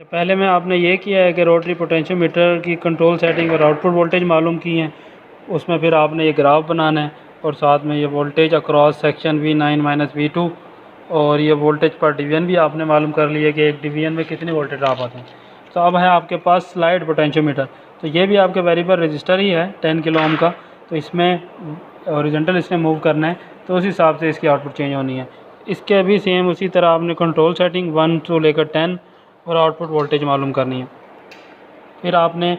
पहले में आपने ये किया है कि रोटरी पोटेंशियोमीटर की कंट्रोल सेटिंग और आउटपुट वोल्टेज मालूम की है। उसमें फिर आपने ये ग्राफ बनाना है और साथ में ये voltage across section V9 minus V2 और ये वोल्टेज पर डिवीजन भी आपने मालूम कर लिया कि एक डिवीजन में कितने वोल्टेज ड्रॉप आते हैं। तो अब है आपके पास स्लाइड पोटेंशियोमीटर, तो ये भी आपके वेरिएबल रजिस्टर ही है 10 किलो ओम का। तो इसमें हॉरिजॉन्टल इसने मूव करना है तो उस हिसाब से इसकी आउटपुट चेंज होनी है। इसके भी सेम उसी तरह आपने कंट्रोल सेटिंग 1 से लेकर 10 और आउटपुट वोल्टेज मालूम करनी है। फिर आपने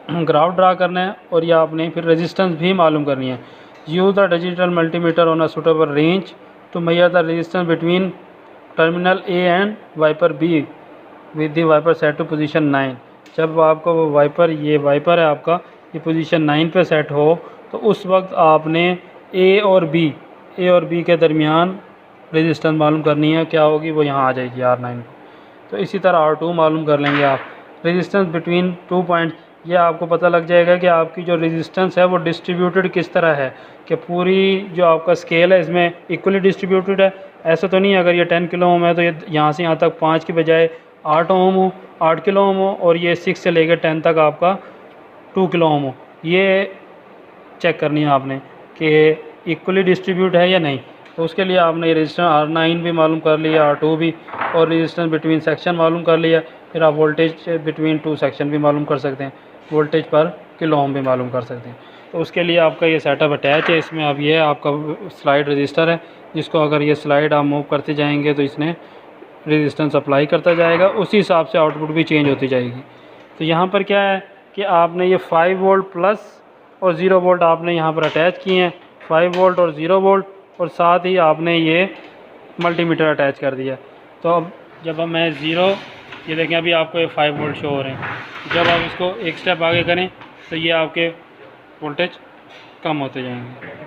ग्राफ ड्रा करना है और या आपने फिर रेजिस्टेंस भी मालूम करनी है। Use the digital multimeter on a suitable range to measure the resistance between terminal A and wiper B with the wiper set to position 9। जब आपका वो वाइपर, ये वाइपर है आपका, ये पोजीशन 9 पे सेट हो तो उस वक्त आपने ए और बी के दरमियान रेजिस्टेंस मालूम करनी है। क्या होगी वो यहाँ आ जाएगी R9। तो इसी तरह R2 मालूम कर लेंगे आप। रेजिस्टेंस बिटवीन 2 पॉइंट, ये आपको पता लग जाएगा कि आपकी जो रेजिस्टेंस है वो डिस्ट्रीब्यूटेड किस तरह है, कि पूरी जो आपका स्केल है इसमें इक्वली डिस्ट्रीब्यूटेड है। ऐसा तो नहीं है अगर ये 10 किलो ओम है तो ये यहाँ से यहाँ तक 5 की बजाय 8 ओम हो, 8 किलो ओम हो, और ये 6 से लेकर 10 तक आपका 2 किलो ओम हो। ये चेक करनी है आपने कि इक्वली डिस्ट्रीब्यूट है या नहीं। तो उसके लिए आपने रेजिस्टेंस R9 भी मालूम कर लिया, R2 भी, और रेजिस्टेंस बिटवीन सेक्शन मालूम कर लिया। फिर आप वोल्टेज बिटवीन 2 सेक्शन भी मालूम कर सकते हैं, वोल्टेज पर किलो ओम भी मालूम कर सकते हैं। तो उसके लिए आपका ये सेटअप अटैच है। इसमें अब ये आपका स्लाइड रजिस्टर है, जिसको अगर ये स्लाइड आप मूव करते जाएंगे तो इसने रेजिस्टेंस अप्लाई करता जाएगा, उसी हिसाब से आउटपुट भी चेंज होती जाएगी। तो यहाँ पर क्या है कि आपने ये 5 वोल्ट प्लस और 0 वोल्ट आपने यहाँ पर अटैच किए हैं, 5 वोल्ट और 0 वोल्ट, और साथ ही आपने ये मल्टीमीटर अटैच कर दिया। तो अब जब मैं ये देखें अभी आपको ये 5 वोल्ट शो हो रहे हैं। जब आप इसको एक स्टेप आगे करें तो ये आपके वोल्टेज कम होते जाएंगे।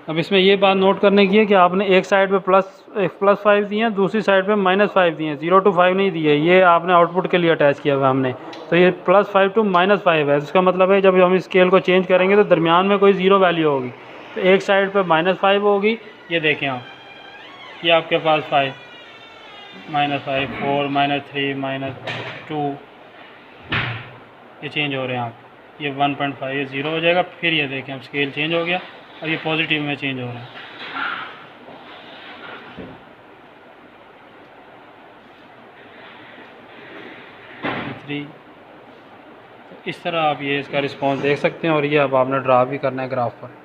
अब इसमें ये बात नोट करने की है कि आपने एक साइड पे +5 दिए हैं, दूसरी साइड पे -5 दिए हैं, 0 to 5 नहीं दिए। ये आपने आउटपुट के लिए अटैच किया हुआ हमने। तो ये +5 to -5 है। इसका मतलब है जब हम स्केल को चेंज करेंगे तो दरमियान में कोई 0 वैल्यू होगी। तो एक साइड पे -5 होगी, ये देखें आप, ये आपके पास 5, -5, 4, -3, -2, ये चेंज हो रहे हैं आप। ये 1.5, ये 0 हो जाएगा। फिर ये देखें अब स्केल चेंज हो गया, अब ये पॉजिटिव में चेंज हो रहा है। तो इस तरह आप ये इसका रिस्पांस देख सकते हैं, और ये अब आपने ड्रा भी करना है ग्राफ पर।